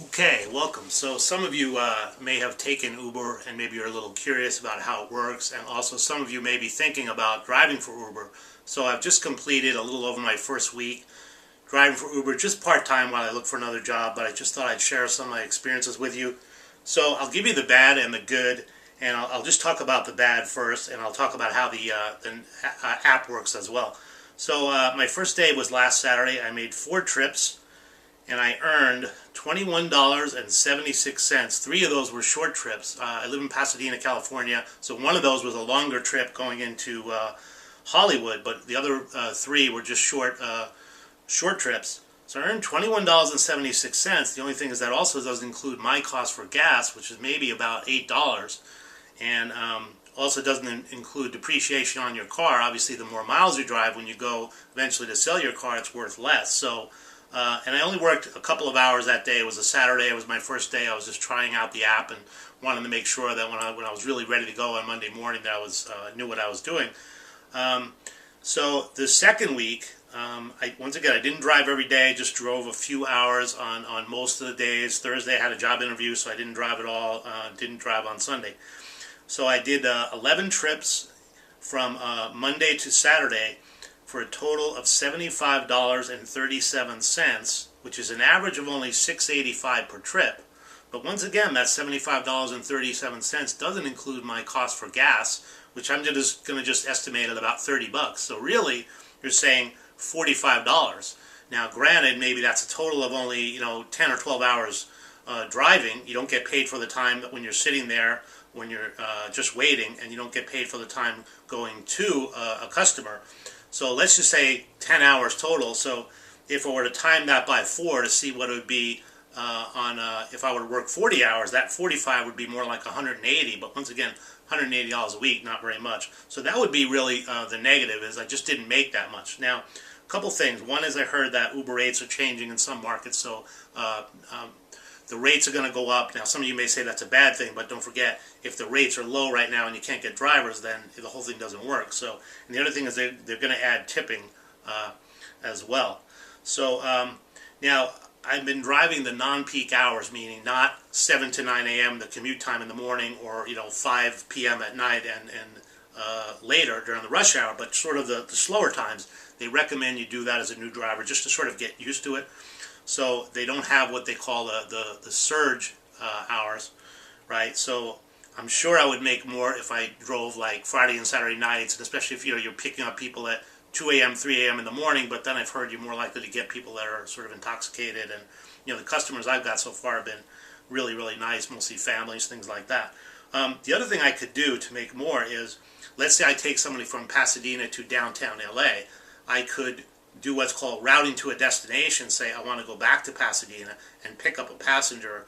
Okay, welcome. So some of you may have taken Uber and maybe you're a little curious about how it works, and also some of you may be thinking about driving for Uber. So I've just completed a little over my first week driving for Uber, just part-time while I look for another job, but I just thought I'd share some of my experiences with you. So I'll give you the bad and the good, and I'll just talk about the bad first, and I'll talk about how the app works as well. So my first day was last Saturday. I made 4 trips and I earned $21.76. 3 of those were short trips. I live in Pasadena, California, so one of those was a longer trip going into Hollywood, but the other 3 were just short trips. So I earned $21.76. The only thing is that also doesn't include my cost for gas, which is maybe about $8, and also doesn't include depreciation on your car. Obviously, the more miles you drive, when you go eventually to sell your car, it's worth less. So. And I only worked a couple of hours that day. It was a Saturday. It was my first day. I was just trying out the app and wanted to make sure that when I was really ready to go on Monday morning, that I knew what I was doing. So the second week, once again, I didn't drive every day. Just drove a few hours on most of the days. Thursday I had a job interview, so I didn't drive at all. Didn't drive on Sunday. So I did 11 trips from Monday to Saturday, for a total of $75.37, which is an average of only $6.85 per trip. But once again, that $75.37 doesn't include my cost for gas, which I'm just going to estimate at about $30. So really, you're saying $45. Now, granted, maybe that's a total of only 10 or 12 hours driving. You don't get paid for the time when you're sitting there, when you're just waiting, and you don't get paid for the time going to a customer. So let's just say 10 hours total. So if I were to time that by 4 to see what it would be if I were to work 40 hours, that 45 would be more like 180. But once again, $180 a week, not very much. So that would be really the negative, is I just didn't make that much. Now, a couple things. One is I heard that Uber rates are changing in some markets, so the rates are going to go up. Now, some of you may say that's a bad thing, but don't forget, if the rates are low right now and you can't get drivers, then the whole thing doesn't work. So, and the other thing is they're going to add tipping as well. So now, I've been driving the non-peak hours, meaning not 7 to 9 a.m., the commute time in the morning, or 5 p.m. at night and later during the rush hour, but sort of the slower times. They recommend you do that as a new driver just to sort of get used to it. So they don't have what they call the surge hours, right? So I'm sure I would make more if I drove like Friday and Saturday nights, and especially if you're picking up people at 2 a.m., 3 a.m. in the morning. But then I've heard you're more likely to get people that are sort of intoxicated, and the customers I've got so far have been really, really nice, mostly families, things like that. The other thing I could do to make more is, let's say I take somebody from Pasadena to downtown LA, I could do what's called routing to a destination. Say I want to go back to Pasadena and pick up a passenger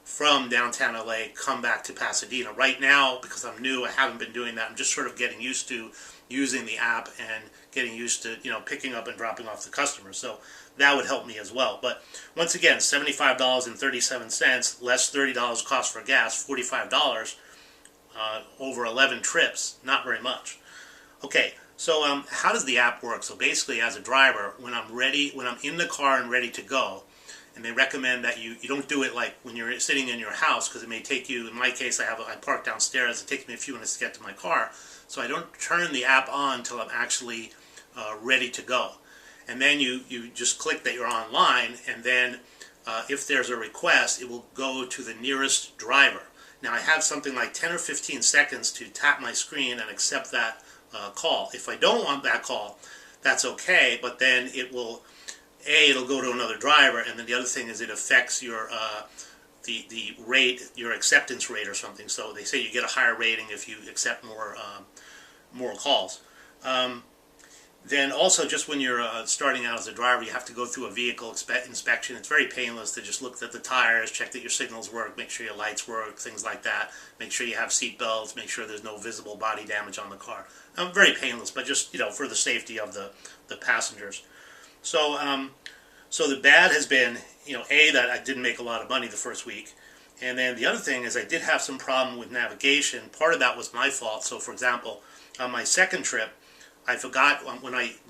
from downtown LA, come back to Pasadena. Right now, because I'm new, I haven't been doing that. I'm just sort of getting used to using the app and getting used to picking up and dropping off the customers. So that would help me as well. But once again, $75.37 less $30 cost for gas, $45 over 11 trips. Not very much. Okay. So how does the app work? So basically, as a driver, when I'm in the car and ready to go, and they recommend that you don't do it like when you're sitting in your house, because it may take you, in my case, I park downstairs, it takes me a few minutes to get to my car, so I don't turn the app on until I'm actually ready to go. And then you just click that you're online, and then if there's a request, it will go to the nearest driver. Now I have something like 10 or 15 seconds to tap my screen and accept that call. If I don't want that call, that's okay, but then it'll go to another driver, and then the other thing is it affects your the rate, your acceptance rate or something. So they say you get a higher rating if you accept more calls. Then also, just when you're starting out as a driver, you have to go through a vehicle inspection. It's very painless to just look at the tires, check that your signals work, make sure your lights work, things like that. Make sure you have seat belts, make sure there's no visible body damage on the car. Very painless, but just for the safety of the passengers. So so the bad has been that I didn't make a lot of money the first week, and then the other thing is I did have some problem with navigation. Part of that was my fault. So for example, on my second trip, I forgot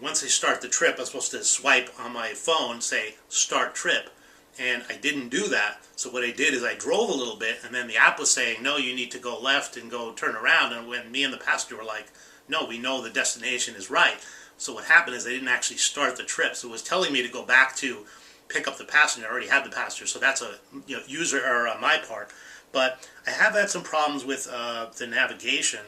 once I start the trip, I'm supposed to swipe on my phone, say start trip, and I didn't do that. So what I did is I drove a little bit, and then the app was saying, no, you need to go left and go turn around. And when me and the passenger were like, no, we know the destination is right. So what happened is they didn't actually start the trip. So it was telling me to go back to pick up the passenger. I already had the passenger, so that's a user error on my part. But I have had some problems with the navigation.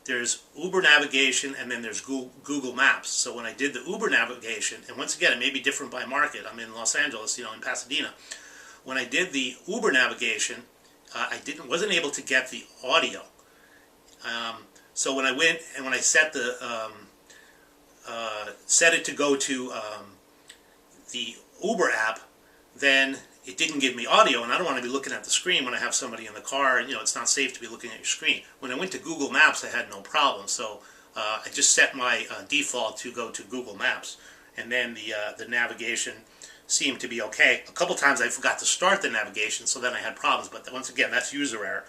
There's Uber navigation, and then there's Google Maps. So when I did the Uber navigation, and once again, it may be different by market. I'm in Los Angeles, in Pasadena. When I did the Uber navigation, I wasn't able to get the audio. So when I went and when I set it to go to the Uber app, then it didn't give me audio, and I don't want to be looking at the screen when I have somebody in the car. It's not safe to be looking at your screen. When I went to Google Maps, I had no problem. So I just set my default to go to Google Maps, and then the navigation seemed to be okay. A couple times I forgot to start the navigation, so then I had problems. But once again, that's user error.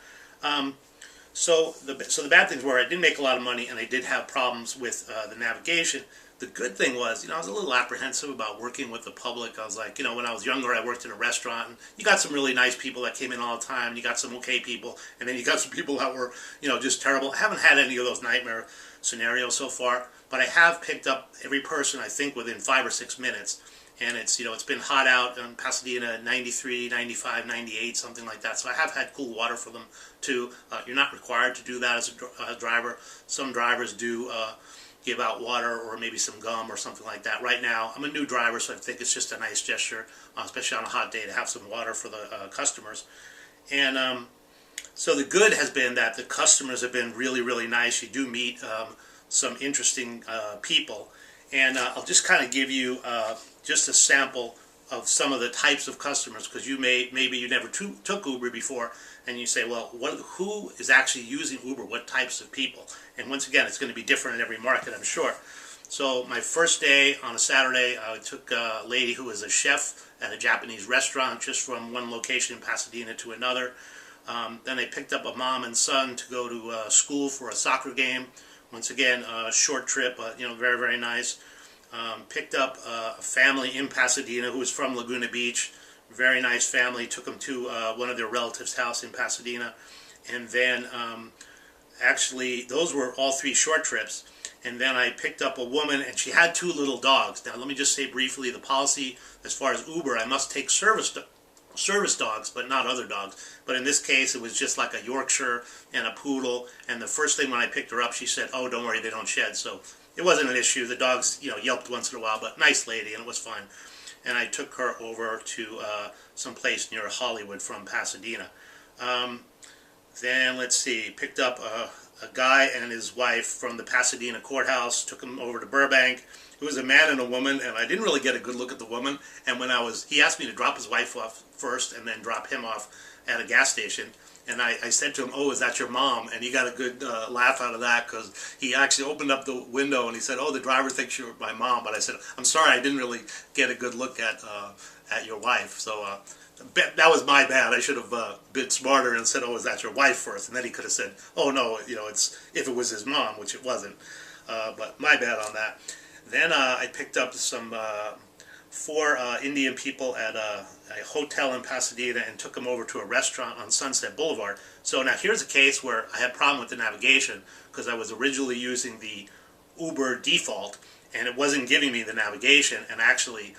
So the bad things were I didn't make a lot of money, and I did have problems with the navigation. The good thing was, I was a little apprehensive about working with the public. I was like, when I was younger, I worked in a restaurant, and you got some really nice people that came in all the time, and you got some okay people, and then you got some people that were, just terrible. I haven't had any of those nightmare scenarios so far, but I have picked up every person, I think, within 5 or 6 minutes. And it's, it's been hot out in Pasadena, 93, 95, 98, something like that. So I have had cool water for them, too. You're not required to do that as a driver. Some drivers do give out water or maybe some gum or something like that. Right now, I'm a new driver, so I think it's just a nice gesture, especially on a hot day, to have some water for the customers. And so the good has been that the customers have been really, really nice. You do meet some interesting people. And I'll just kind of give you just a sample of some of the types of customers, because maybe you never took Uber before, and you say, well, who is actually using Uber? What types of people? And once again, it's going to be different in every market, I'm sure. So my first day on a Saturday, I took a lady who was a chef at a Japanese restaurant, just from one location in Pasadena to another. Then I picked up a mom and son to go to school for a soccer game. Once again, a short trip, but very, very nice. Picked up a family in Pasadena who was from Laguna Beach. Very nice family. Took them to one of their relatives' house in Pasadena. And then, actually, those were all 3 short trips. And then I picked up a woman, and she had 2 little dogs. Now, let me just say briefly, the policy as far as Uber, I must take service dogs, but not other dogs. But in this case, it was just like a Yorkshire and a poodle. And the first thing when I picked her up, she said, oh, don't worry, they don't shed. So it wasn't an issue. The dogs, yelped once in a while, but nice lady, and it was fine. And I took her over to some place near Hollywood from Pasadena. Then, let's see, picked up a guy and his wife from the Pasadena courthouse, took them over to Burbank. It was a man and a woman, and I didn't really get a good look at the woman. And when he asked me to drop his wife off first and then drop him off at a gas station. And I said to him, oh, is that your mom? And he got a good laugh out of that, because he actually opened up the window and he said, oh, the driver thinks you're my mom. But I said, I'm sorry, I didn't really get a good look at your wife. So that was my bad. I should have been smarter and said, oh, is that your wife first? And then he could have said, oh, no, it's if it was his mom, which it wasn't. But my bad on that. Then I picked up some 4 Indian people at a hotel in Pasadena and took them over to a restaurant on Sunset Boulevard. So now here's a case where I had a problem with the navigation, because I was originally using the Uber default and it wasn't giving me the navigation. And actually,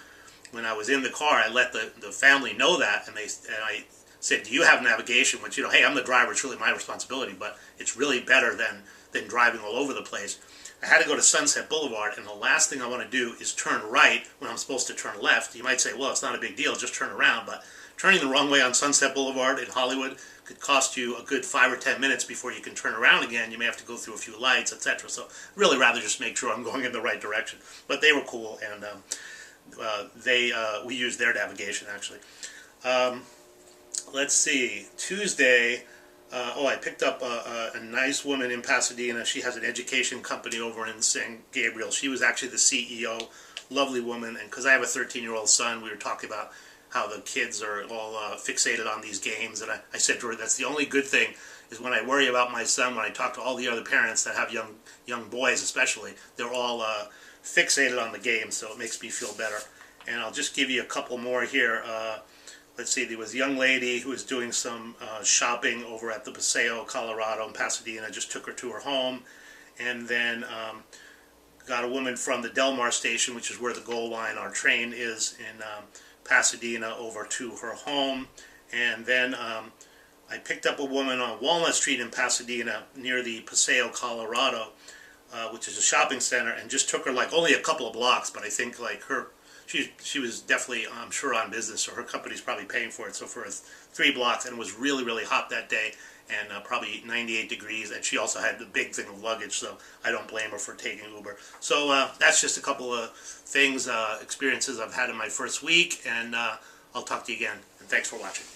when I was in the car, I let the family know that, and I said, do you have navigation? Which, hey, I'm the driver, it's really my responsibility, but it's really better than driving all over the place. I had to go to Sunset Boulevard, and the last thing I want to do is turn right when I'm supposed to turn left. You might say, well, it's not a big deal, just turn around. But turning the wrong way on Sunset Boulevard in Hollywood could cost you a good 5 or 10 minutes before you can turn around again. You may have to go through a few lights, etc. So really rather just make sure I'm going in the right direction. But they were cool, and we used their navigation, actually. Let's see. Tuesday... I picked up a nice woman in Pasadena. She has an education company over in San Gabriel. She was actually the CEO. Lovely woman. And because I have a 13-year-old son, we were talking about how the kids are all fixated on these games. And I said to her, that's the only good thing, is when I worry about my son, when I talk to all the other parents that have young boys especially, they're all fixated on the game, so it makes me feel better. And I'll just give you a couple more here. Let's see, there was a young lady who was doing some shopping over at the Paseo, Colorado in Pasadena. Just took her to her home. And then got a woman from the Del Mar station, which is where the Gold Line, our train, is in Pasadena, over to her home. And then I picked up a woman on Walnut Street in Pasadena near the Paseo, Colorado, which is a shopping center, and just took her like only a couple of blocks, but I think like she was definitely, I'm sure, on business, so her company's probably paying for it. So for 3 blocks, and it was really, really hot that day, and probably 98 degrees, and she also had the big thing of luggage, so I don't blame her for taking Uber. So that's just a couple of things, experiences I've had in my first week, and I'll talk to you again, and thanks for watching.